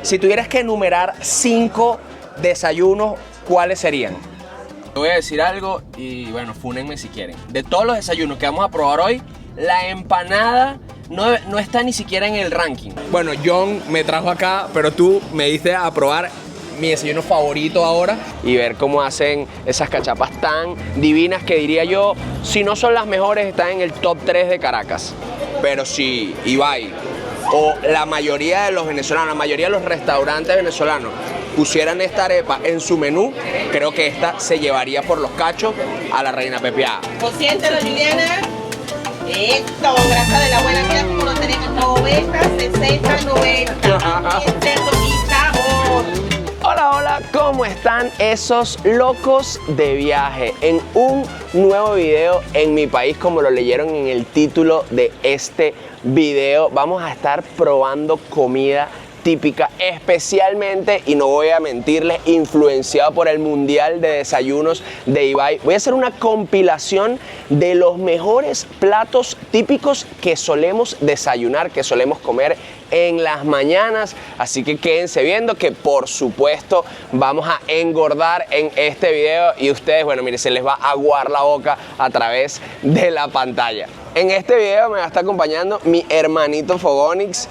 Si tuvieras que enumerar 5 desayunos, ¿cuáles serían? Te voy a decir algo y bueno, fúnenme si quieren. De todos los desayunos que vamos a probar hoy, la empanada no está ni siquiera en el ranking. Bueno, John me trajo acá, pero tú me diste a probar mi desayuno favorito ahora y ver cómo hacen esas cachapas tan divinas que diría yo, si no son las mejores, están en el top 3 de Caracas. Pero si Ibai o la mayoría de los venezolanos, la mayoría de los restaurantes venezolanos pusieran esta arepa en su menú, creo que esta se llevaría por los cachos a la reina pepiada. Consiéntelo, Juliana. Esto, grasa de la buena, mira como lo tenemos, 90, 60, 90. Exceso y sabor. Hola, hola, ¿cómo están esos locos de viaje? En un nuevo video en mi país, como lo leyeron en el título de este video, vamos a estar probando comida típica, especialmente, y no voy a mentirles, influenciado por el Mundial de Desayunos de Ibai. Voy a hacer una compilación de los mejores platos típicos que solemos desayunar, que solemos comer en las mañanas, así que quédense viendo que por supuesto vamos a engordar en este video y ustedes, bueno, miren, se les va a aguar la boca a través de la pantalla. En este video me va a estar acompañando mi hermanito Fogonix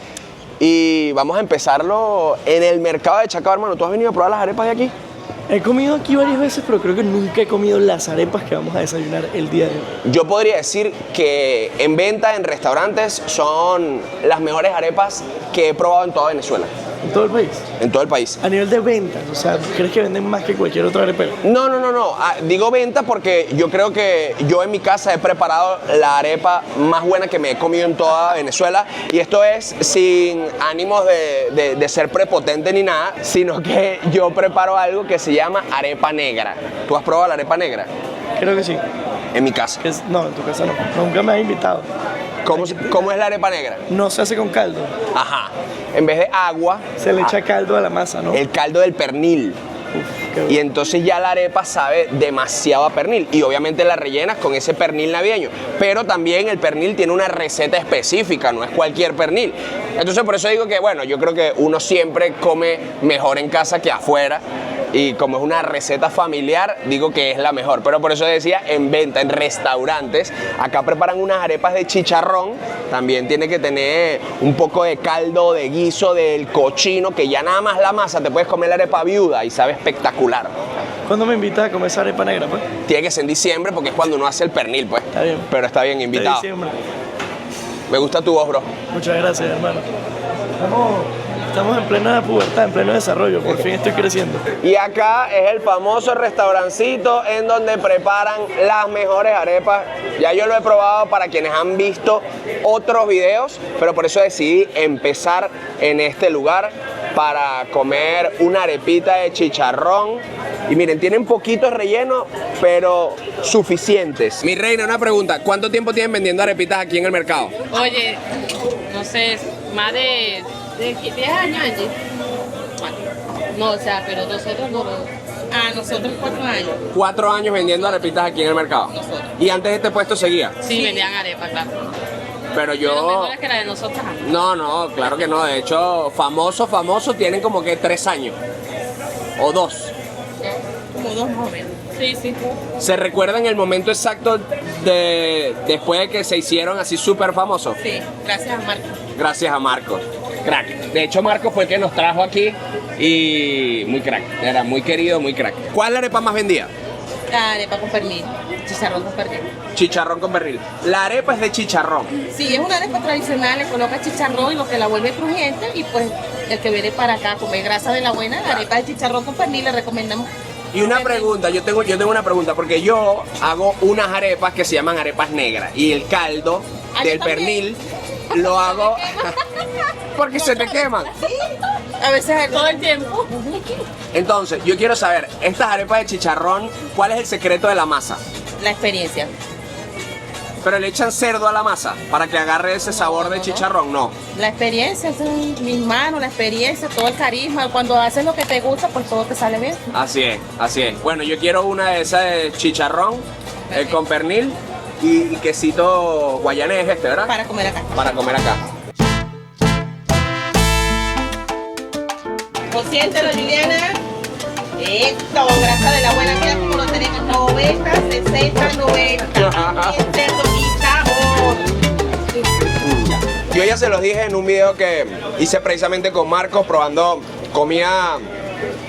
y vamos a empezarlo en el mercado de Chacao, hermano. ¿Tú has venido a probar las arepas de aquí? He comido aquí varias veces, pero creo que nunca he comido las arepas que vamos a desayunar el día de hoy. Yo podría decir que en venta en restaurantes son las mejores arepas que he probado en toda Venezuela. ¿En todo el país? En todo el país. A nivel de ventas, o sea, ¿crees que venden más que cualquier otra arepera? No. Digo venta porque yo creo que yo en mi casa he preparado la arepa más buena que me he comido en toda Venezuela. Y esto es sin ánimos de ser prepotente ni nada, sino que yo preparo algo que se llama arepa negra. ¿Tú has probado la arepa negra? Creo que sí. En mi casa. No, en tu casa no. Nunca me has invitado. ¿Cómo es la arepa negra? No se hace con caldo. Ajá. En vez de agua, Se le echa caldo a la masa, ¿no? el caldo del pernil. Qué bueno. Y entonces ya la arepa sabe demasiado a pernil. Y obviamente la rellenas con ese pernil navideño. Pero también el pernil tiene una receta específica, no es cualquier pernil. Entonces por eso digo que, bueno, yo creo que uno siempre come mejor en casa que afuera. Y como es una receta familiar, digo que es la mejor. Pero por eso decía, en venta, en restaurantes. Acá preparan unas arepas de chicharrón. También tiene que tener un poco de caldo, de guiso, del cochino, que ya nada más la masa te puedes comer la arepa viuda y sabe espectacular. ¿Cuándo me invitas a comer esa arepa negra, pues? Tiene que ser en diciembre porque es cuando uno hace el pernil, pues. Está bien. Pero está bien invitado. De diciembre. Me gusta tu voz, bro. Muchas gracias, hermano. Estamos en plena pubertad, en pleno desarrollo. Por fin estoy creciendo. Y acá es el famoso restaurancito en donde preparan las mejores arepas. Ya yo lo he probado para quienes han visto otros videos, pero por eso decidí empezar en este lugar para comer una arepita de chicharrón. Y miren, tienen poquitos rellenos, pero suficientes. Mi reina, una pregunta. ¿Cuánto tiempo tienen vendiendo arepitas aquí en el mercado? Oye, no sé, más de 10 años, Angie. No, o sea, pero nosotros no. Nosotros 4 años. 4 años vendiendo arepitas aquí en el mercado. Nosotros. Y antes de este puesto seguía. Sí, vendían arepas, claro. Pero Pero yo... mejores que la de nosotras. No, claro que no. De hecho, famosos tienen como que 3 años. O 2. Como 2 más o menos. Sí. ¿Se recuerdan el momento exacto después de que se hicieron así súper famosos? Sí, gracias a Marco. Gracias a Marcos. Crack. De hecho, Marcos fue el que nos trajo aquí y muy crack. Era muy querido, muy crack. ¿Cuál es la arepa más vendida? La arepa con pernil, chicharrón con pernil. Chicharrón con pernil. La arepa es de chicharrón. Sí, es una arepa tradicional, le coloca chicharrón y lo que la vuelve crujiente y pues el que viene para acá a comer grasa de la buena, la arepa de chicharrón con pernil le recomendamos. Y una pregunta, yo tengo una pregunta, porque yo hago unas arepas que se llaman arepas negras y el caldo yo del también. pernil lo hago porque se te queman. A veces Todo el tiempo. Entonces, yo quiero saber, estas arepas de chicharrón, ¿cuál es el secreto de la masa? la experiencia. Pero le echan cerdo a la masa para que agarre ese sabor de chicharrón, no. La experiencia, son mis manos, la experiencia, todo el carisma. Cuando haces lo que te gusta, pues todo te sale bien. Así es, así es. Bueno, yo quiero una de esas de chicharrón con pernil y quesito guayanés ¿verdad? Para comer acá. Para comer acá. Consiéntelo, Juliana. Esto, grasa de la buena, mira como lo tenemos. 90, 60, 90. Inserto y sabor. Yo ya se los dije en un video que hice precisamente con Marcos probando comida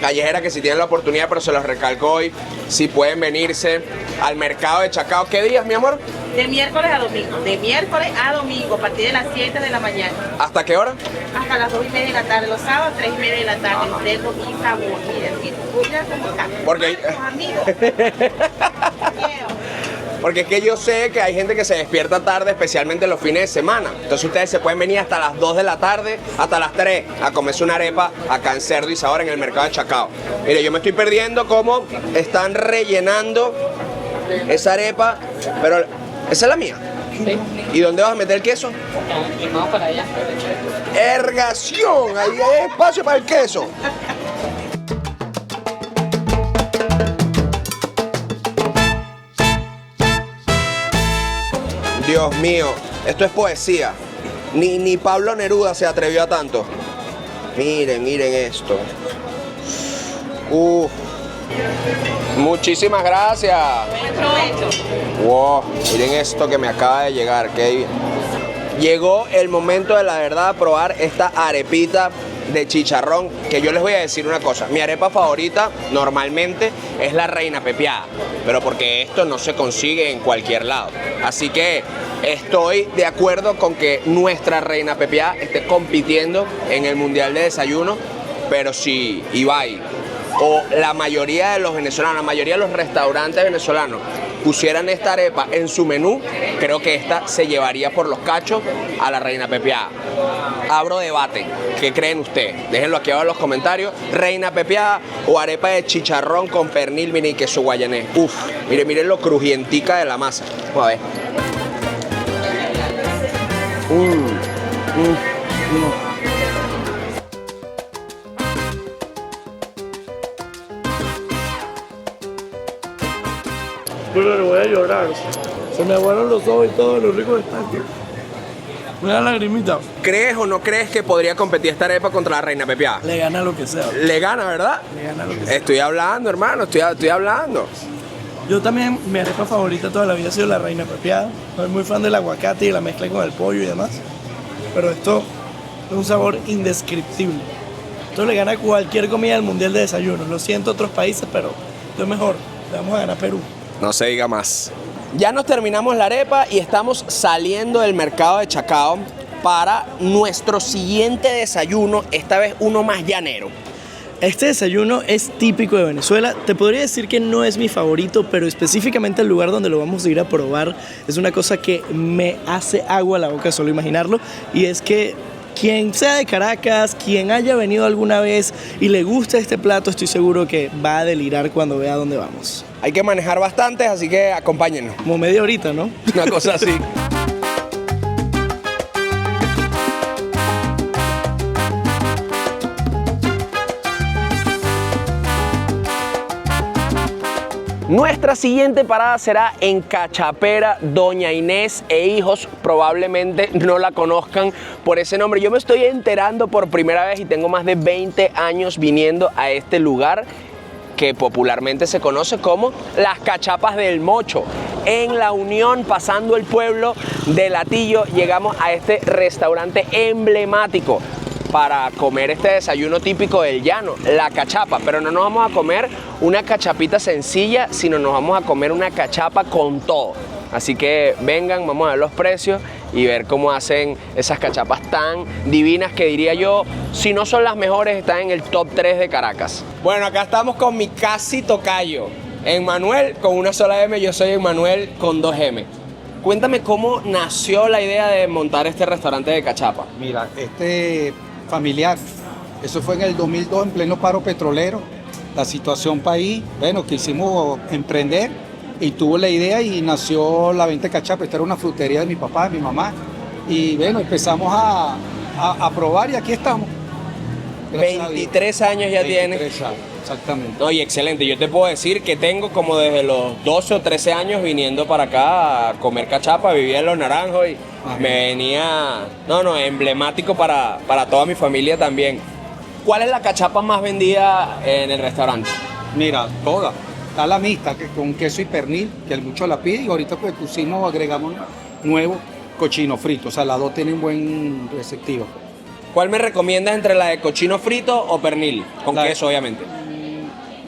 callejera, que si tienen la oportunidad, pero se los recalco hoy, si pueden venirse al mercado de Chacao. ¿Qué días, mi amor? De miércoles a domingo. De miércoles a domingo, a partir de las 7 de la mañana. ¿Hasta qué hora? Hasta las 2:30 de la tarde. Los sábados, 3:30 de la tarde. Inserto y sabor. Miren, mira cómo está. Porque- Marcos, amigos. Porque es que yo sé que hay gente que se despierta tarde, especialmente los fines de semana. Entonces ustedes se pueden venir hasta las 2 de la tarde, hasta las 3, a comerse una arepa acá en Cerdo y Sabor en el mercado de Chacao. Mire, yo me estoy perdiendo cómo están rellenando esa arepa, pero esa es la mía. Sí. ¿Y dónde vas a meter el queso? Y vamos para allá. ¡Ergación! Ahí hay espacio para el queso. Dios mío, esto es poesía. Ni Pablo Neruda se atrevió a tanto. Miren esto. Muchísimas gracias. Buen provecho. Wow, miren esto que me acaba de llegar. Llegó el momento de la verdad probar esta arepita de chicharrón, que yo les voy a decir una cosa. Mi arepa favorita normalmente es la reina pepiada, pero porque esto no se consigue en cualquier lado. Así que estoy de acuerdo con que nuestra reina pepiada esté compitiendo en el Mundial de Desayuno, pero si Ibai o la mayoría de los venezolanos, la mayoría de los restaurantes venezolanos pusieran esta arepa en su menú, creo que esta se llevaría por los cachos a la reina pepiada. Abro debate. ¿Qué creen ustedes? Déjenlo aquí abajo en los comentarios. Reina pepiada o arepa de chicharrón con pernil, mini y queso guayanés. Uf, miren lo crujientica de la masa. Vamos a ver. Pero voy a llorar. Se me aguaron los ojos y todo lo rico que está. Me da lagrimita. ¿Crees o no crees que podría competir esta arepa contra la reina pepiada? Le gana lo que sea. Le gana, ¿verdad? Le gana lo que sea. Estoy hablando, hermano, estoy hablando. Yo también, mi arepa favorita toda la vida ha sido la reina pepiada. Soy muy fan del aguacate y la mezcla con el pollo y demás. Pero esto es un sabor indescriptible. Esto le gana a cualquier comida del mundial de desayuno. Lo siento otros países, pero esto es mejor. Le vamos a ganar a Perú. No se diga más. Ya nos terminamos la arepa y estamos saliendo del mercado de Chacao para nuestro siguiente desayuno, esta vez uno más llanero. Este desayuno es típico de Venezuela. Te podría decir que no es mi favorito, pero específicamente el lugar donde lo vamos a ir a probar es una cosa que me hace agua a la boca solo imaginarlo. Y es que quien sea de Caracas, quien haya venido alguna vez y le gusta este plato, estoy seguro que va a delirar cuando vea dónde vamos. Hay que manejar bastante, así que acompáñennos. Como media horita, ¿no? Una cosa así. Nuestra siguiente parada será en Cachapera. Doña Inés e hijos probablemente no la conozcan por ese nombre. Yo me estoy enterando por primera vez y tengo más de 20 años viniendo a este lugar que popularmente se conoce como las Cachapas del Mocho. En La Unión, pasando el pueblo de Latillo, llegamos a este restaurante emblemático para comer este desayuno típico del llano, la cachapa. Pero no nos vamos a comer una cachapita sencilla, sino nos vamos a comer una cachapa con todo. Así que vengan, vamos a ver los precios y ver cómo hacen esas cachapas tan divinas que diría yo, si no son las mejores, están en el top 3 de Caracas. Bueno, acá estamos con mi casi tocayo, Emmanuel con una sola M, yo soy Emmanuel con 2 M. Cuéntame cómo nació la idea de montar este restaurante de cachapa. Mira, familiar, eso fue en el 2002 en pleno paro petrolero, la situación país, bueno, quisimos emprender y tuvo la idea y nació la venta de cachapa. Esta era una frutería de mi papá, de mi mamá, y bueno, empezamos a probar y aquí estamos. Gracias a Dios. 23 años ya tiene. 23 años, exactamente. Oye, excelente. Yo te puedo decir que tengo como desde los 12 o 13 años viniendo para acá a comer cachapa. Vivía en Los Naranjos y Ajá. me venía, emblemático para toda mi familia también. ¿Cuál es la cachapa más vendida en el restaurante? Mira, toda. Está la mixta que con queso y pernil, que el mucho la pide, y ahorita pues pusimos, agregamos nuevo cochino frito. O sea, las dos tienen buen receptivo. ¿Cuál me recomiendas entre la de cochino frito o pernil? Con La de- queso, obviamente.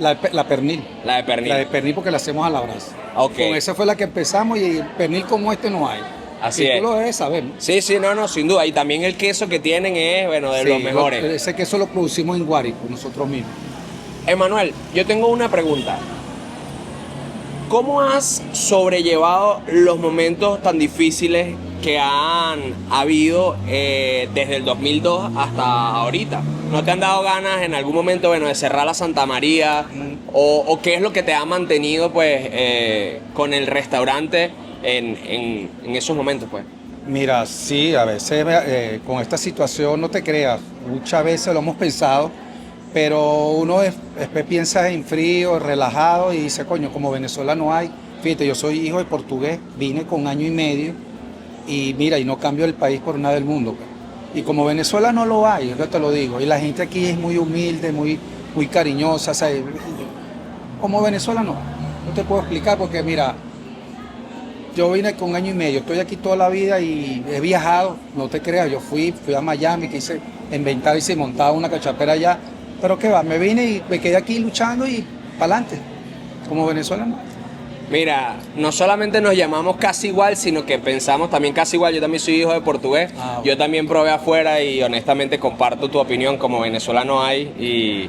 La pernil. La de pernil. La de pernil porque la hacemos a la brasa. Ok. Con esa fue la que empezamos y el pernil como este no hay. Así si es. tú lo debes saber, ¿no? Sí, sí, no, sin duda. Y también el queso que tienen es, bueno, de Sí, los mejores. Ese queso lo producimos en Guárico, nosotros mismos. Emanuel, yo tengo una pregunta. ¿Cómo has sobrellevado los momentos tan difíciles que han habido desde el 2002 hasta ahorita? ¿No te han dado ganas en algún momento, bueno, de cerrar la Santa María? ¿O qué es lo que te ha mantenido, pues, con el restaurante en esos momentos, pues? Mira, sí, a veces con esta situación no te creas, muchas veces lo hemos pensado, pero uno después piensa en frío, relajado y dice, coño, como Venezuela no hay. Fíjate, yo soy hijo de portugués, vine con 1 año y medio y mira, y no cambio el país por nada del mundo. Y como Venezuela no lo hay, yo te lo digo, y la gente aquí es muy humilde, muy cariñosa, o sea, como Venezuela no te puedo explicar porque mira, yo vine con 1 año y medio, estoy aquí toda la vida y he viajado, no te creas, yo fui a Miami, quise inventar y se montaba una cachapera allá, pero qué va, me vine y me quedé aquí luchando y para adelante, como Venezuela no. Mira, no solamente nos llamamos casi igual, sino que pensamos también casi igual. Yo también soy hijo de portugués. Ah, bueno. Yo también probé afuera y honestamente comparto tu opinión. Como Venezuela no hay y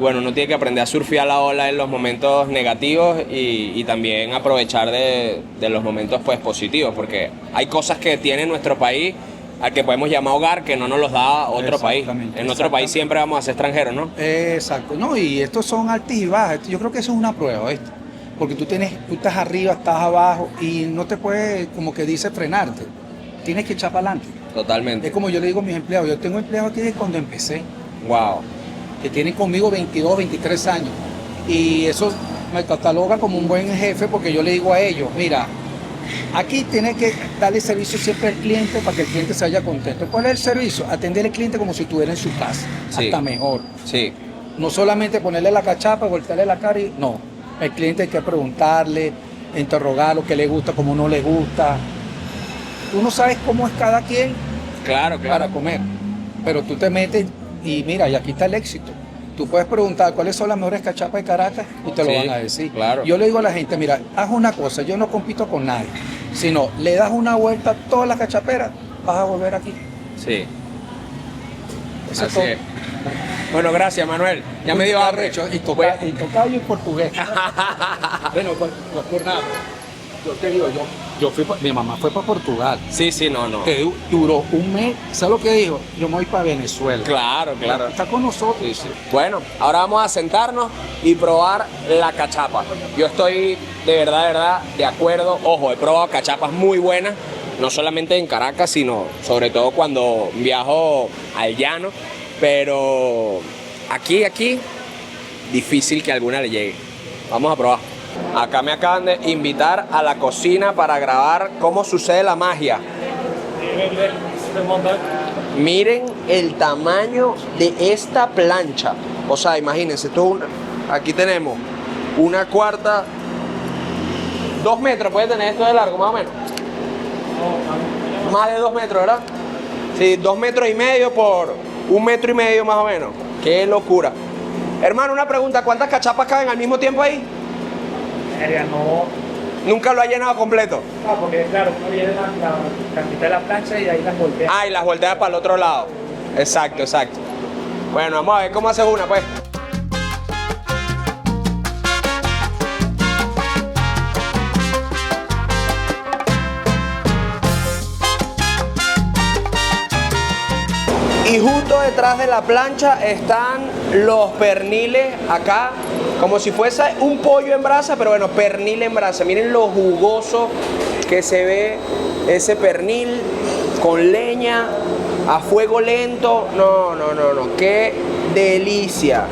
bueno, uno tiene que aprender a surfear la ola en los momentos negativos y también aprovechar de los momentos pues positivos, porque hay cosas que tiene nuestro país al que podemos llamar hogar que no nos los da otro país. Exactamente, En otro país siempre vamos a ser extranjeros, ¿no? Exacto, no, y estos son altas y bajas, yo creo que eso es una prueba, ¿viste? Porque tú estás arriba, estás abajo y no te puedes, como que dice, frenarte, tienes que echar para adelante. Totalmente. Es como yo le digo a mis empleados, yo tengo empleados aquí desde cuando empecé, Wow. que tienen conmigo 22, 23 años. Y eso me cataloga como un buen jefe porque yo le digo a ellos, mira, aquí tienes que darle servicio siempre al cliente para que el cliente se vaya contento. ¿Cuál es el servicio? Atender al cliente como si estuviera en su casa, Sí. hasta mejor. Sí. No solamente ponerle la cachapa, voltearle la cara y no. El cliente hay que preguntarle, interrogarlo, qué le gusta, cómo no le gusta. Tú no sabes cómo es cada quien Claro, para claro. comer, pero tú te metes y mira, y aquí está el éxito. Tú puedes preguntar cuáles son las mejores cachapas de Caracas y te lo Sí, van a decir. claro. Yo le digo a la gente, mira, haz una cosa, yo no compito con nadie, sino le das una vuelta a todas las cachaperas, vas a volver aquí. Sí. Eso es Así todo. es. Bueno, gracias, Manuel. Ya me dio hambre. Y tocayo y portugués. Bueno, no es por nada. Yo te digo, mi mamá fue para Portugal. Sí, sí, no. Que duró un mes. ¿Sabes lo que dijo? Yo me voy para Venezuela. Claro, claro. Está con nosotros. Sí, sí. Bueno, ahora vamos a sentarnos y probar la cachapa. Yo estoy de verdad de acuerdo. Ojo, he probado cachapas muy buenas, no solamente en Caracas, sino sobre todo cuando viajo al llano. Pero aquí, difícil que alguna le llegue. Vamos a probar. Acá me acaban de invitar a la cocina para grabar cómo sucede la magia. Miren el tamaño de esta plancha. O sea, imagínense, aquí tenemos una cuarta, 2 metros puede tener esto de largo, más o menos. Más de 2 metros, ¿verdad? Sí, 2 metros y medio por 1 metro y medio más o menos. Qué locura. Hermano, una pregunta, ¿cuántas cachapas caben al mismo tiempo ahí? No, Nunca lo ha llenado completo. porque claro, uno viene la cantidad de la plancha y ahí las voltea. Ah, y las volteas para el otro lado. Exacto. Bueno, vamos a ver cómo hace una, pues. Y justo detrás de la plancha están los perniles acá, como si fuese un pollo en brasa, pero bueno, pernil en brasa. Miren lo jugoso que se ve ese pernil con leña a fuego lento. No, qué delicia.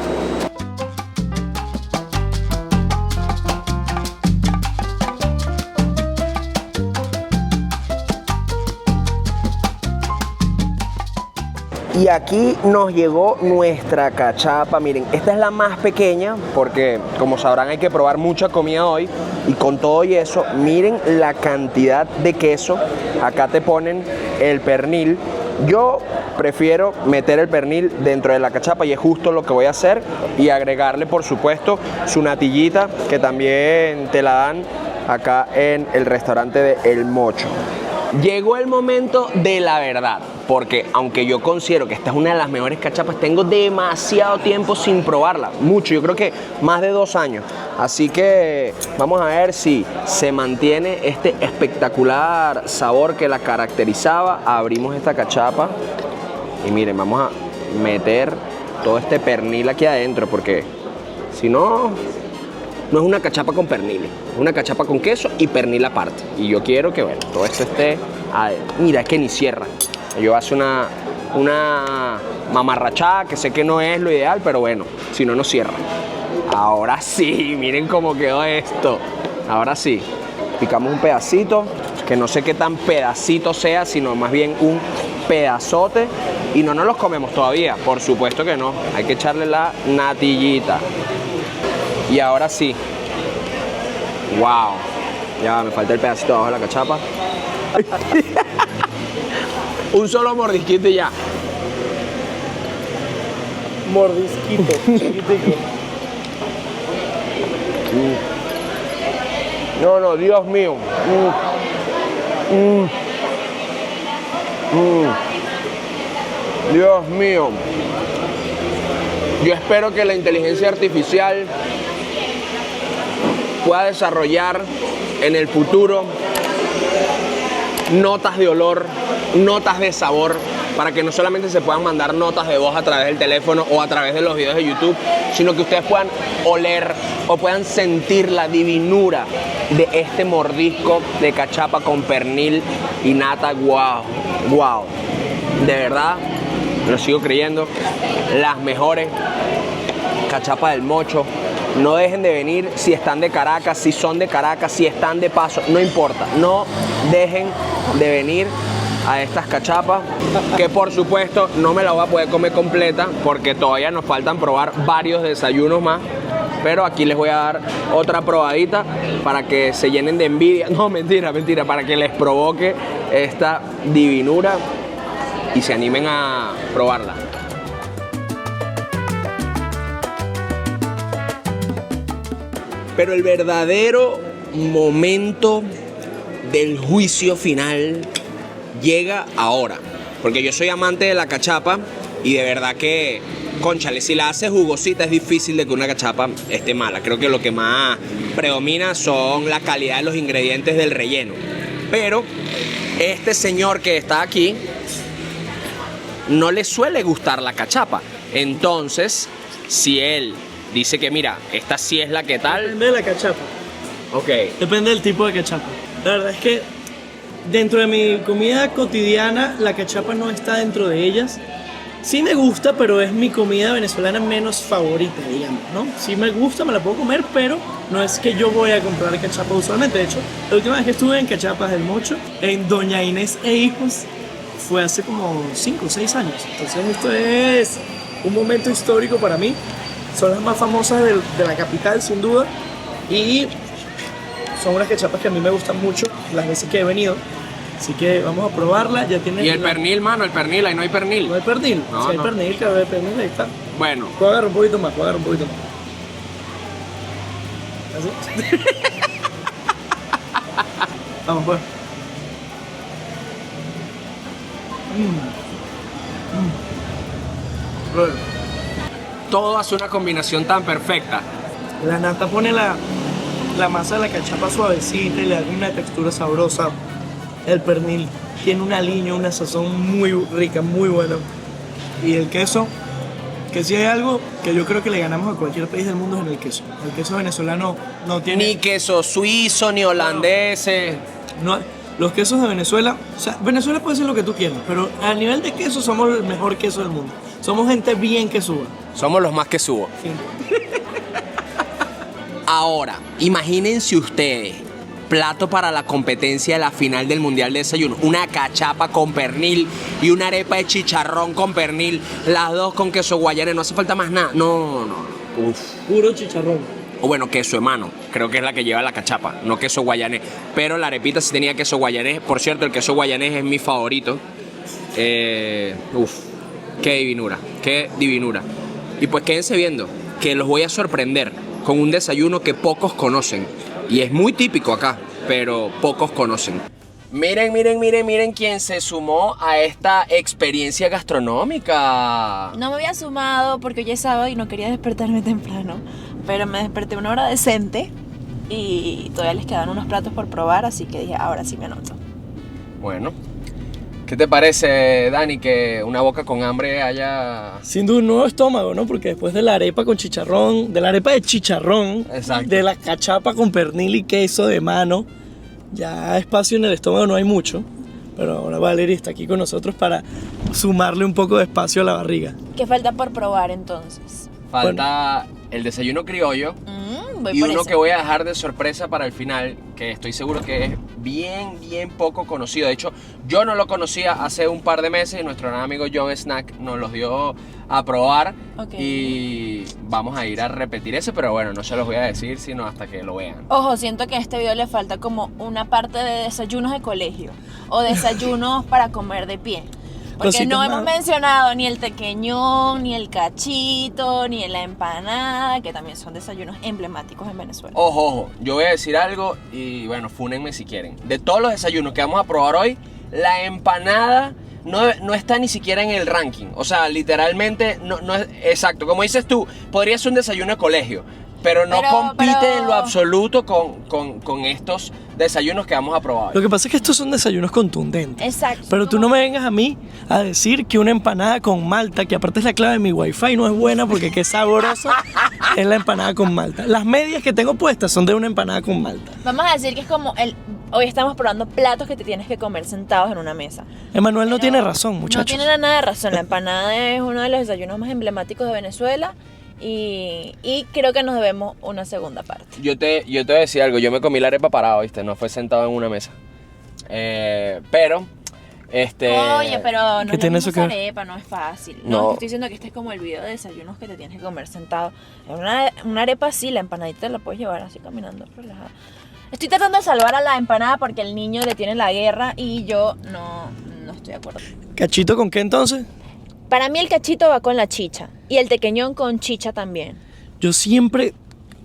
Y aquí nos llegó nuestra cachapa. Miren, esta es la más pequeña porque, como sabrán, hay que probar mucha comida hoy. Y con todo y eso, miren la cantidad de queso. Acá te ponen el pernil. Yo prefiero meter el pernil dentro de la cachapa y es justo lo que voy a hacer. Y agregarle, por supuesto, su natillita, que también te la dan acá en el restaurante de El Mocho. Llegó el momento de la verdad, porque aunque yo considero que esta es una de las mejores cachapas, tengo demasiado tiempo sin probarla, mucho, yo creo que más de 2 años. Así que vamos a ver si se mantiene este espectacular sabor que la caracterizaba. Abrimos esta cachapa y miren, vamos a meter todo este pernil aquí adentro, porque si no, no es una cachapa con pernil, es una cachapa con queso y pernil aparte. Y yo quiero que, bueno, todo esto esté adentro. Mira, es que ni cierra. Yo hace una mamarrachada que sé que no es lo ideal, pero bueno, si no, no cierra. Ahora sí, miren cómo quedó esto. Ahora sí, picamos un pedacito, que no sé qué tan pedacito sea, sino más bien un pedazote. Y no nos los comemos todavía, por supuesto que no. Hay que echarle la natillita. Y ahora sí. Wow. Ya me falta el pedacito abajo de la cachapa. Un solo mordisquito y ya. Mordisquito, chiquitico. No, Dios mío. Dios mío. Yo espero que la inteligencia artificial pueda desarrollar en el futuro notas de olor, notas de sabor, para que no solamente se puedan mandar notas de voz a través del teléfono o a través de los videos de YouTube, sino que ustedes puedan oler o puedan sentir la divinura de este mordisco de cachapa con pernil y nata. Wow, de verdad, lo sigo creyendo, las mejores cachapas del Mocho. No dejen de venir si están de Caracas, si son de Caracas, si están de paso, no importa. No dejen de venir a estas cachapas, que por supuesto no me la voy a poder comer completa porque todavía nos faltan probar varios desayunos más. Pero aquí les voy a dar otra probadita para que se llenen de envidia. No, mentira, para que les provoque esta divinura y se animen a probarla. Pero el verdadero momento del juicio final llega ahora. Porque yo soy amante de la cachapa y de verdad que, cónchale, si la haces jugosita es difícil de que una cachapa esté mala. Creo que lo que más predomina son la calidad de los ingredientes del relleno. Pero este señor que está aquí no le suele gustar la cachapa. Entonces, si él dice que mira, esta sí es la que tal. Depende de la cachapa. Ok. Depende del tipo de cachapa. La verdad es que dentro de mi comida cotidiana, la cachapa no está dentro de ellas. Sí me gusta, pero es mi comida venezolana menos favorita, digamos, ¿no? Sí me gusta, me la puedo comer, pero no es que yo voy a comprar cachapa usualmente. De hecho, la última vez que estuve en Cachapas del Mocho, en Doña Inés e Hijos, fue hace como 5 o 6 años. Entonces esto es un momento histórico para mí. Son las más famosas de la capital, sin duda. Y son unas cachapas que a mí me gustan mucho las veces que he venido. Así que vamos a probarla. Ya tiene. Y el pernil, mano, el pernil, ahí no hay pernil. ¿No hay pernil? No, si hay no. pernil, claro, hay pernil, ahí está. Bueno, Puedo agarrar un poquito más, Así. Vamos, pues. todo hace una combinación tan perfecta. La nata pone la masa de la cachapa suavecita y le da una textura sabrosa. El pernil tiene un aliño, una sazón muy rica, muy buena. Y el queso, que si hay algo que yo creo que le ganamos a cualquier país del mundo es en el queso. El queso venezolano no tiene... Ni queso suizo, ni holandés. No, los quesos de Venezuela, o sea, Venezuela puede ser lo que tú quieras, pero a nivel de queso somos el mejor queso del mundo. Somos gente bien quesuda. Somos los más que subo. Sí. Ahora, imagínense ustedes plato para la competencia de la final del Mundial de Desayuno. Una cachapa con pernil y una arepa de chicharrón con pernil. Las dos con queso guayanés. No hace falta más nada. No. Uf. Puro chicharrón. O bueno, queso de mano, creo que es la que lleva la cachapa, no queso guayanés. Pero la arepita sí tenía queso guayanés. Por cierto, el queso guayanés es mi favorito. Qué divinura, qué divinura. Y pues quédense viendo, que los voy a sorprender con un desayuno que pocos conocen. Y es muy típico acá, pero pocos conocen. Miren quién se sumó a esta experiencia gastronómica. No me había sumado porque hoy es sábado y no quería despertarme temprano, pero me desperté una hora decente y todavía les quedan unos platos por probar, así que dije, ahora sí me anoto. Bueno, ¿qué te parece, Dani, que una boca con hambre haya... Sin duda un nuevo estómago, ¿no? Porque después de la arepa con chicharrón, de la arepa de chicharrón, Exacto. de la cachapa con pernil y queso de mano, ya espacio en el estómago no hay mucho. Pero ahora Valerie está aquí con nosotros para sumarle un poco de espacio a la barriga. ¿Qué falta por probar entonces? Falta el desayuno criollo Voy y por uno ese. que voy a dejar de sorpresa para el final, que estoy seguro que es bien poco conocido. De hecho, yo no lo conocía hace un par de meses y nuestro gran amigo John Snack nos los dio a probar. Ok. Y vamos a ir a repetir ese, pero bueno, no se los voy a decir sino hasta que lo vean. Ojo, siento que a este video le falta como una parte de desayunos de colegio o desayunos para comer de pie. Porque Cositas no hemos más. mencionado ni el tequeñón, ni el cachito, ni la empanada, que también son desayunos emblemáticos en Venezuela. Ojo, yo voy a decir algo y bueno, fúnenme si quieren. De todos los desayunos que vamos a probar hoy, la empanada no está ni siquiera en el ranking. O sea, literalmente no es exacto. Como dices tú, podría ser un desayuno de colegio, pero no compite en lo absoluto con estos desayunos que vamos a probar. Lo que pasa es que estos son desayunos contundentes. Exacto. Pero tú no me vengas a mí a decir que una empanada con malta, que aparte es la clave de mi wifi, no es buena porque qué sabrosa es la empanada con malta. Las medias que tengo puestas son de una empanada con malta. Vamos a decir que es como hoy estamos probando platos que te tienes que comer sentados en una mesa. Emanuel no Pero tiene razón, muchachos. No tiene nada de razón. La empanada es uno de los desayunos más emblemáticos de Venezuela y creo que nos debemos una segunda parte. Yo te voy a decir algo, yo me comí la arepa parado, ¿viste? No fue sentado en una mesa. Pero, Oye, pero no ¿qué es tiene la eso misma que ver? arepa, no es fácil. No. No, te estoy diciendo que este es como el video de desayunos que te tienes que comer sentado. En una arepa sí, la empanadita la puedes llevar así caminando relajada. Estoy tratando de salvar a la empanada porque el niño le tiene la guerra y yo no estoy de acuerdo. ¿Cachito con qué entonces? Para mí el cachito va con la chicha y el tequeñón con chicha también. Yo siempre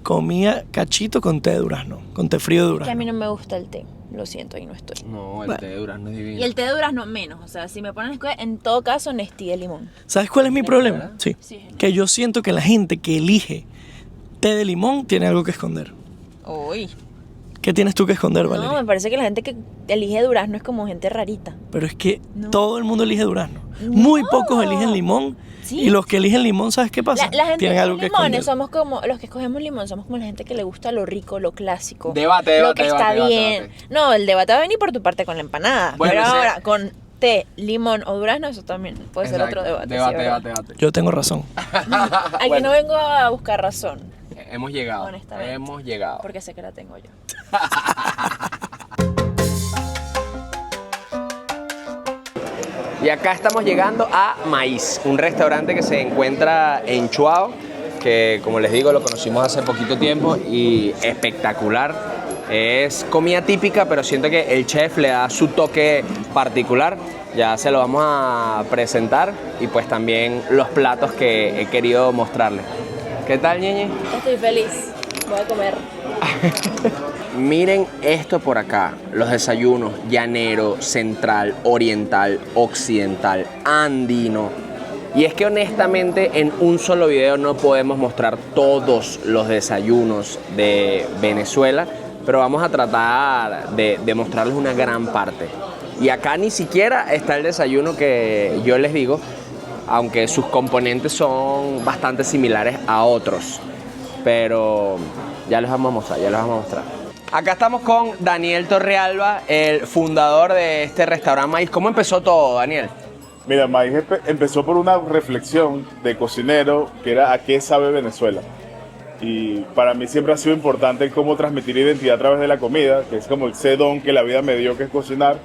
comía cachito con té de durazno, con té frío de Que a durazno. mí no me gusta el té, lo siento, ahí no estoy. no, el Bueno. té de durazno es divino. Y el té de durazno menos, o sea, si me ponen a escoger, en todo caso Nestí de limón. ¿Sabes cuál es mi problema? Sí. Sí. Que yo siento que la gente que elige té de limón tiene algo que esconder. Uy. ¿Qué tienes tú que esconder, No, Valeria? me parece que la gente que elige durazno es como gente rarita. Pero es que No. todo el mundo elige durazno. Muy No. pocos eligen limón. Sí. Y los que eligen limón, ¿sabes qué pasa? La gente Tienen que algo que limones esconder. somos como, los que escogemos limón somos como la gente que le gusta lo rico, lo clásico. Debate, lo que debate, está debate, bien. debate. No, el debate va a venir por tu parte con la empanada. Bueno, pero ese- ahora, con té, limón o durazno, eso también puede ser otro debate. sí, ¿verdad? Debate. Yo tengo razón. Aquí Bueno. no vengo a buscar razón, Hemos llegado, Honestamente. hemos llegado. porque sé que la tengo yo. Y acá estamos llegando a Maíz, un restaurante que se encuentra en Chuao, que como les digo lo conocimos hace poquito tiempo y espectacular. Es comida típica, pero siento que el chef le da su toque particular. Ya se lo vamos a presentar y pues también los platos que he querido mostrarles. ¿Qué tal, Ñeñe? Estoy feliz, voy a comer. Miren esto por acá, los desayunos llanero, central, oriental, occidental, andino. Y es que honestamente en un solo video no podemos mostrar todos los desayunos de Venezuela, pero vamos a tratar de mostrarles una gran parte. Y acá ni siquiera está el desayuno que yo les digo, aunque sus componentes son bastante similares a otros. Pero ya les vamos a mostrar, Acá estamos con Daniel Torrealba, el fundador de este restaurante Maíz. ¿Cómo empezó todo, Daniel? Mira, Maíz empezó por una reflexión de cocinero que era ¿a qué sabe Venezuela? Y para mí siempre ha sido importante cómo transmitir identidad a través de la comida, que es como ese don que la vida me dio, que es cocinar,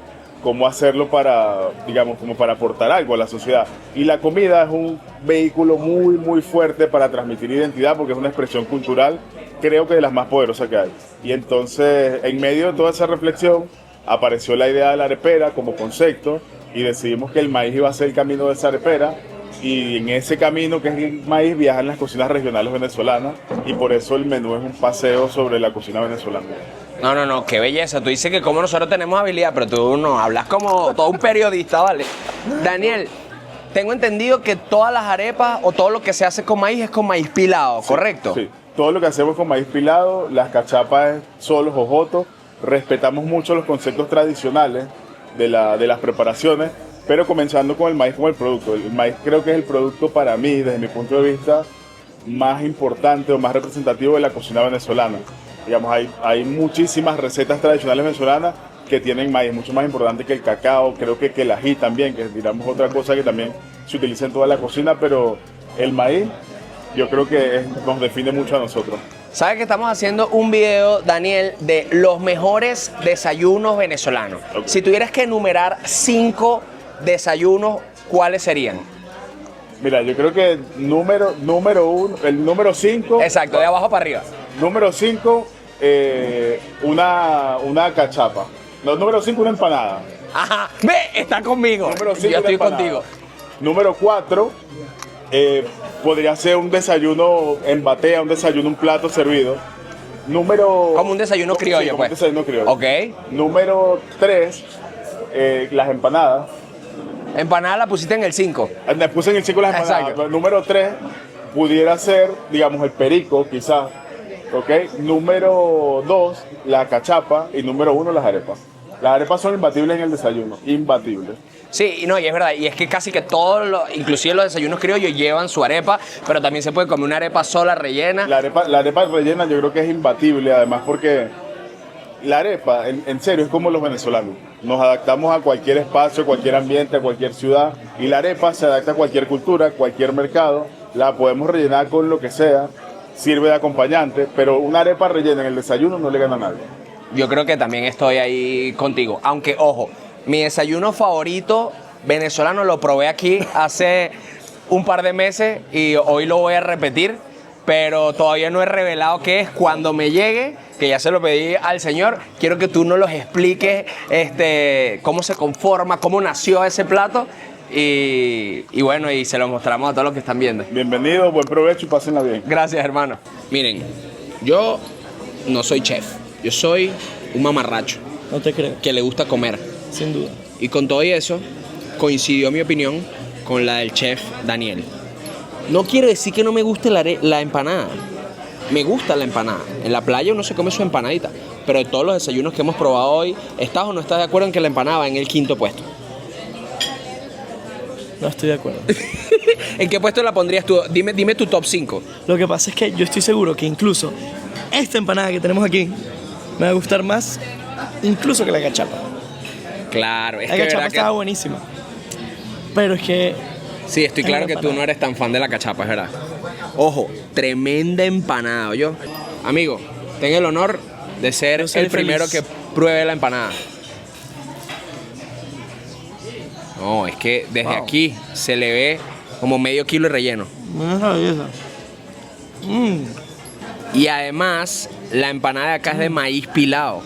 cómo hacerlo para, digamos, como para aportar algo a la sociedad. Y la comida es un vehículo muy, muy fuerte para transmitir identidad, porque es una expresión cultural, creo que de las más poderosas que hay. Y entonces, en medio de toda esa reflexión, apareció la idea de la arepera como concepto, y decidimos que el maíz iba a ser el camino de esa arepera, y en ese camino que es el maíz viajan las cocinas regionales venezolanas, y por eso el menú es un paseo sobre la cocina venezolana. No, qué belleza. Tú dices que como nosotros tenemos habilidad, pero tú no hablas como todo un periodista, ¿vale? Daniel, tengo entendido que todas las arepas o todo lo que se hace con maíz es con maíz pilado, ¿correcto? Sí, todo lo que hacemos con maíz pilado, las cachapas es solo jojoto, respetamos mucho los conceptos tradicionales de las preparaciones, pero comenzando con el maíz como el producto. El maíz creo que es el producto para mí, desde mi punto de vista, más importante o más representativo de la cocina venezolana. Digamos, hay muchísimas recetas tradicionales venezolanas que tienen maíz, mucho más importante que el cacao, creo que el ají también, que digamos otra cosa que también se utiliza en toda la cocina, pero el maíz yo creo que nos define mucho a nosotros. ¿Sabes que estamos haciendo un video, Daniel, de los mejores desayunos venezolanos? Okay. Si tuvieras que enumerar 5 desayunos, ¿cuáles serían? Mira, yo creo que número 1, el número 5. Exacto, de abajo para arriba. Número 5, una cachapa. No, número 5, una empanada. Ajá, ve, está conmigo. Número 5, yo estoy contigo. Número 4, podría ser un desayuno en batea, un plato servido. Como un desayuno criollo, sí, como pues. un desayuno criollo. Ok. Número 3, las empanadas. Empanada la pusiste en el 5. Me puse en el 5 las empanadas. Exacto. Número 3 pudiera ser, digamos, el perico, quizás. ¿Ok? Número 2, la cachapa. Y número 1, las arepas. Las arepas son imbatibles en el desayuno. Imbatibles. Sí, no, y es verdad, y es que casi que todos, inclusive los desayunos criollos llevan su arepa, pero también se puede comer una arepa sola rellena. La arepa rellena yo creo que es imbatible, además porque la arepa, en serio, es como los venezolanos. Nos adaptamos a cualquier espacio, cualquier ambiente, a cualquier ciudad, y la arepa se adapta a cualquier cultura, cualquier mercado, la podemos rellenar con lo que sea, sirve de acompañante, pero una arepa rellena en el desayuno no le gana a nadie. Yo creo que también estoy ahí contigo, aunque, ojo, mi desayuno favorito venezolano lo probé aquí hace un par de meses y hoy lo voy a repetir, pero todavía no he revelado qué es. Cuando me llegue, que ya se lo pedí al señor, quiero que tú nos los expliques cómo se conforma, cómo nació ese plato y bueno, y se lo mostramos a todos los que están viendo. Bienvenidos, buen provecho y pásenla bien. Gracias, hermano. Miren, yo no soy chef, yo soy un mamarracho No te creo, que le gusta comer. sin duda. Y con todo y eso, coincidió mi opinión con la del chef Daniel. No quiere decir que no me guste la empanada. Me gusta la empanada. En la playa uno se come su empanadita. Pero de todos los desayunos que hemos probado hoy, ¿estás o no estás de acuerdo en que la empanada va en el 5º puesto? No estoy de acuerdo. ¿En qué puesto la pondrías tú? Dime tu top 5. Lo que pasa es que yo estoy seguro que incluso esta empanada que tenemos aquí me va a gustar más incluso que la cachapa. Claro, es La que cachapa verdad estaba buenísima. Pero es que... Sí, estoy claro que tú no eres tan fan de la cachapa, es verdad. Ojo, tremenda empanada, ¿yo? Amigo, ten el honor de ser seré el primero feliz. que pruebe la empanada. No, es que desde Wow. aquí se le ve como medio kilo de relleno. Y además, la empanada de acá es de maíz pilado.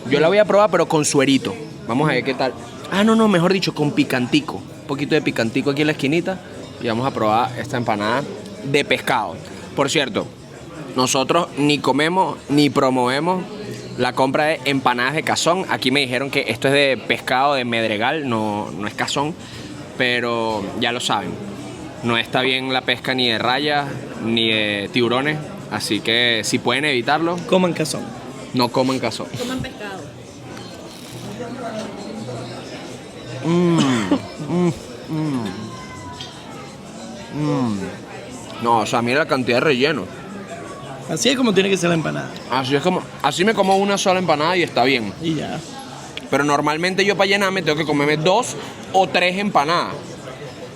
Yo la voy a probar, pero con suerito. Vamos a ver qué tal. Ah, no, mejor dicho, con picantico. Un poquito de picantico aquí en la esquinita. Y vamos a probar esta empanada de pescado. Por cierto, nosotros ni comemos ni promovemos la compra de empanadas de cazón. Aquí me dijeron que esto es de pescado de medregal, no es cazón. Pero ya lo saben, no está bien la pesca ni de rayas ni de tiburones. Así que si pueden evitarlo, Coman cazón. no coman cazón. Coman pescado. No, o sea, mira la cantidad de relleno. Así es como tiene que ser la empanada. Así me como una sola empanada y está bien. Y ya. Pero normalmente yo para llenarme tengo que comerme 2 o 3 empanadas.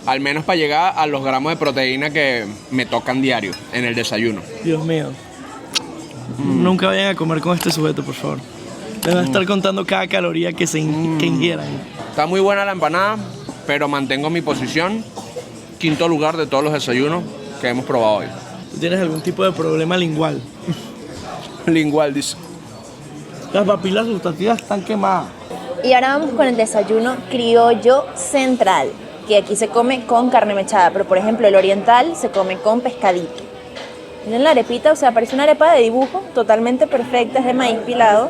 Al menos para llegar a los gramos de proteína que me tocan diario en el desayuno. Dios mío. Nunca vayan a comer con este sujeto, por favor. Les va a estar contando cada caloría que que ingieran. Está muy buena la empanada, pero mantengo mi posición. Quinto lugar de todos los desayunos que hemos probado hoy. ¿Tú tienes algún tipo de problema lingual? Lingual, dice. Las papilas gustativas están quemadas. Y ahora vamos con el desayuno criollo central, que aquí se come con carne mechada, pero por ejemplo el oriental se come con pescadito. Miren la arepita, o sea, parece una arepa de dibujo, totalmente perfecta, es de maíz pilado.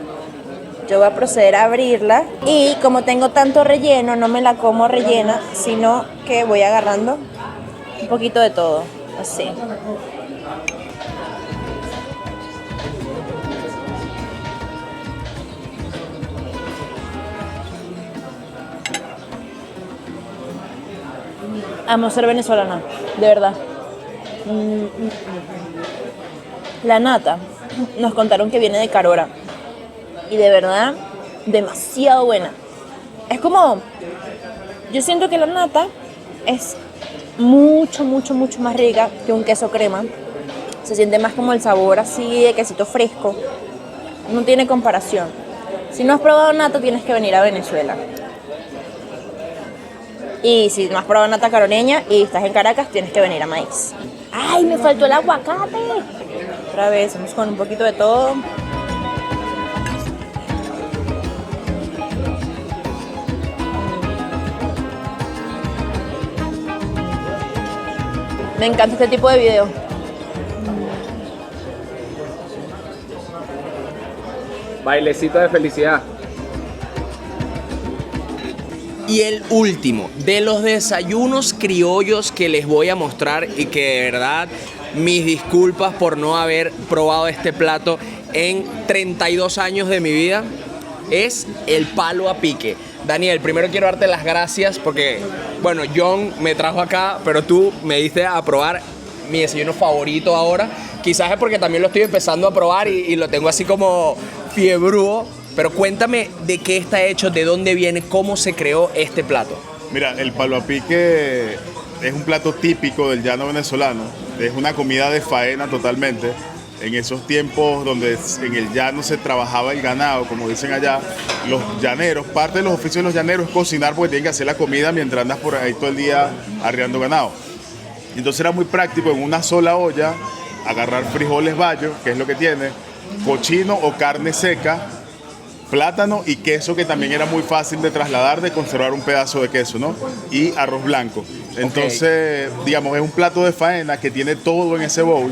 Yo voy a proceder a abrirla y como tengo tanto relleno, no me la como rellena, sino que voy agarrando un poquito de todo, así. Amo ser venezolana, de verdad. La nata, nos contaron que viene de Carora. Y de verdad, demasiado buena. Es como, yo siento que la nata es mucho más rica que un queso crema. Se siente más como el sabor así de quesito fresco. No tiene comparación. Si no has probado nata, tienes que venir a Venezuela. Y si no has probado nata caroreña y estás en Caracas, tienes que venir a Maíz. ¡Ay, me faltó el aguacate! Otra vez, vamos con un poquito de todo. Me encanta este tipo de video. Bailecito de felicidad. Y el último de los desayunos criollos que les voy a mostrar y que de verdad mis disculpas por no haber probado este plato en 32 años de mi vida es el palo a pique. Daniel, primero quiero darte las gracias porque, bueno, John me trajo acá, pero tú me diste a probar mi desayuno favorito ahora. Quizás es porque también lo estoy empezando a probar y lo tengo así como fiebrúo. Pero cuéntame de qué está hecho, de dónde viene, cómo se creó este plato. Mira, el palo a pique es un plato típico del llano venezolano. Es una comida de faena totalmente. En esos tiempos donde en el llano se trabajaba el ganado, como dicen allá, los llaneros, parte de los oficios de los llaneros es cocinar porque tienen que hacer la comida mientras andas por ahí todo el día arriando ganado. Entonces era muy práctico en una sola olla agarrar frijoles bayos, que es lo que tiene, cochino o carne seca, plátano y queso, que también era muy fácil de trasladar, de conservar un pedazo de queso, ¿no? Y arroz blanco. Entonces, digamos, es un plato de faena que tiene todo en ese bowl.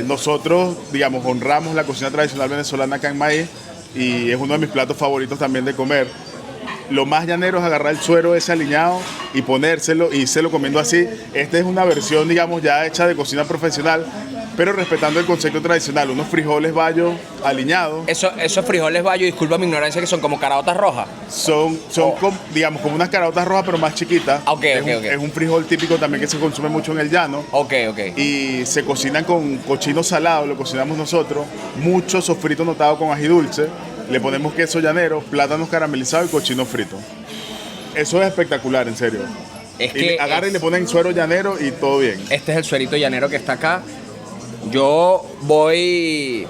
Nosotros, digamos, honramos la cocina tradicional venezolana acá en Maíz y es uno de mis platos favoritos también de comer. Lo más llanero es agarrar el suero ese aliñado y ponérselo y irse comiendo así. Esta es una versión, digamos, ya hecha de cocina profesional, pero respetando el concepto tradicional. Unos frijoles bayos aliñados. Esos frijoles bayos, disculpa mi ignorancia, que son como caraotas rojas. Son digamos, como unas caraotas rojas, pero más chiquitas. Es un frijol típico también que se consume mucho en el llano. Y se cocinan con cochino salado, lo cocinamos nosotros. Mucho sofrito notado con ají dulce. Le ponemos queso llanero, plátanos caramelizados y cochino frito. Eso es espectacular, en serio. Es que agarren y le ponen suero llanero y todo bien. Este es el suerito llanero que está acá. Yo voy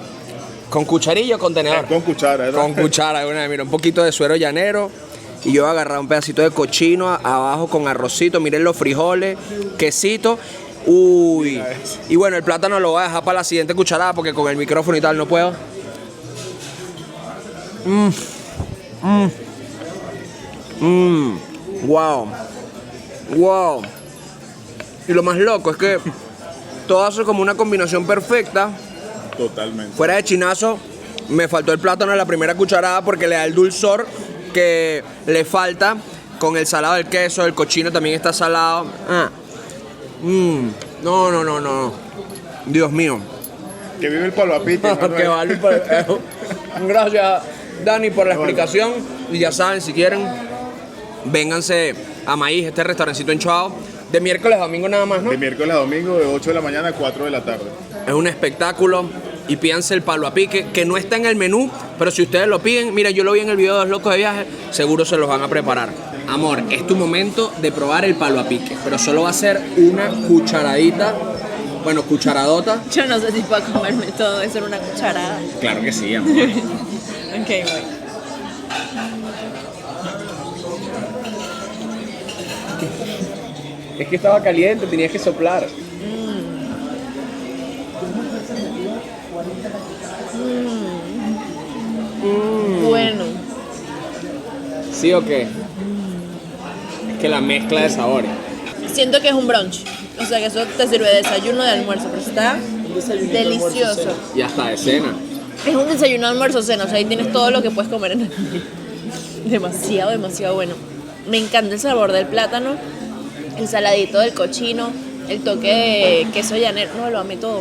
con cucharilla o con tenedor. Con cuchara, ¿verdad? Con cuchara, mira, un poquito de suero llanero. Y yo voy a agarrar un pedacito de cochino abajo con arrocito. Miren los frijoles, quesito. Uy. Y bueno, el plátano lo voy a dejar para la siguiente cucharada porque con el micrófono y tal no puedo. Wow. Wow. Y lo más loco es que todo hace como una combinación perfecta. Totalmente. Fuera de chinazo, me faltó el plátano en la primera cucharada porque le da el dulzor que le falta con el salado del queso. El cochino también está salado. No. Dios mío. Que vive el palo a pique. Que vale. Gracias, Dani, por la explicación. Y ya saben, si quieren, vénganse a Maíz, este restaurancito en Chuao. De miércoles a domingo nada más, ¿no? De miércoles a domingo, de 8 de la mañana a 4 de la tarde. Es un espectáculo. Y pídanse el palo a pique, que no está en el menú, pero si ustedes lo piden, mira, yo lo vi en el video de Los Locos de Viaje, seguro se los van a preparar. Amor, es tu momento de probar el palo a pique, pero solo va a ser una cucharadita Bueno, cucharadota. Yo no sé si puedo comerme todo eso en una cucharada. Claro que sí, amor. Ok, voy. Es que estaba caliente, tenías que soplar. Bueno. ¿Sí o qué? Es que la mezcla de sabores. Siento que es un brunch. O sea que eso te sirve de desayuno, de almuerzo, pero está delicioso. Y hasta de cena. Es un desayuno, almuerzo, cena. O sea, ahí tienes todo lo que puedes comer en el día. Demasiado, demasiado bueno. Me encanta el sabor del plátano, el saladito del cochino, el toque de queso llanero. No, lo amé todo.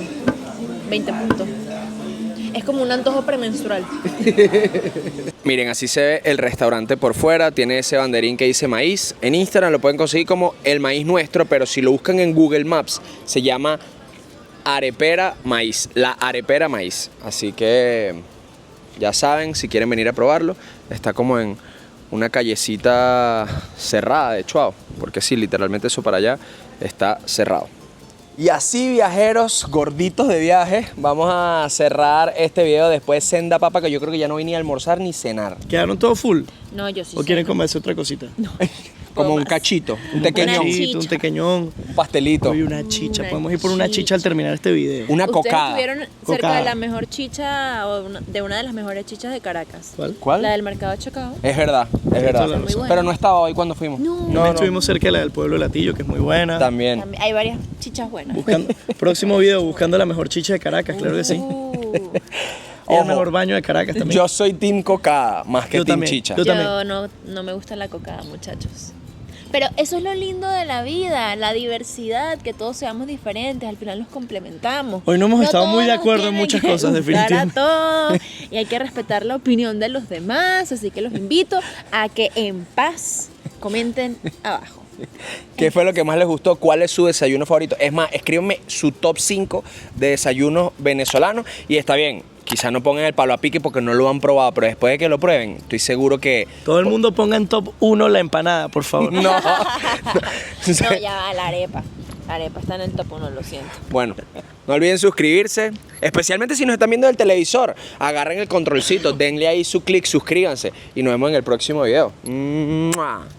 20 puntos. Es como un antojo premenstrual. Miren, así se ve el restaurante por fuera. Tiene ese banderín que dice maíz. En Instagram lo pueden conseguir como El Maíz Nuestro, pero si lo buscan en Google Maps, se llama Arepera Maíz. La Arepera Maíz. Así que ya saben, si quieren venir a probarlo, está como en una callecita cerrada de Chuao. Porque sí, literalmente eso para allá está cerrado. Y así, viajeros gorditos de viaje, vamos a cerrar este video después de Senda Papa, que yo creo que ya no voy ni a almorzar ni cenar. ¿Quedaron todos full? No, yo sí. ¿O quieren comerse otra cosita? No. Como un más. cachito, un tequeñón, Una Chito, un chicha. tequeñón. un pastelito, Uy, una chicha. Una Podemos ir por una chicha al terminar este video. una Ustedes cocada. estuvieron cerca Cocada. de la mejor chicha o de una de las mejores chichas de Caracas. ¿Cuál? ¿Cuál? La del Mercado de Chacao. Es verdad, es verdad. toda la razón. Pero no estaba hoy cuando fuimos. No, estuvimos cerca de la del Pueblo Latillo, que es muy buena. También. También hay varias chichas buenas. Próximo video, buscando la mejor chicha de Caracas, claro que sí. Y el Ojo. mejor baño de Caracas también. Yo soy team cocada, más que Yo team también. chicha. Yo también. No me gusta la cocada, muchachos. Pero eso es lo lindo de la vida, la diversidad, que todos seamos diferentes, al final nos complementamos. Hoy no hemos estado todos muy de nos acuerdo en tienen muchas que cosas, gustar definitivamente. a todos, y hay que respetar la opinión de los demás, así que los invito a que en paz comenten abajo. ¿Qué fue lo que más les gustó? ¿Cuál es su desayuno favorito? Es más, escríbanme su top 5 de desayunos venezolanos. Y está bien, quizás no pongan el palo a pique porque no lo han probado, pero después de que lo prueben, estoy seguro que... Todo el mundo ponga en top 1 la empanada, por favor. No. No, ya va, la arepa. La arepa está en el top 1, lo siento. Bueno, no olviden suscribirse, especialmente si nos están viendo del televisor. Agarren el controlcito, denle ahí su clic, suscríbanse y nos vemos en el próximo video. ¡Mua!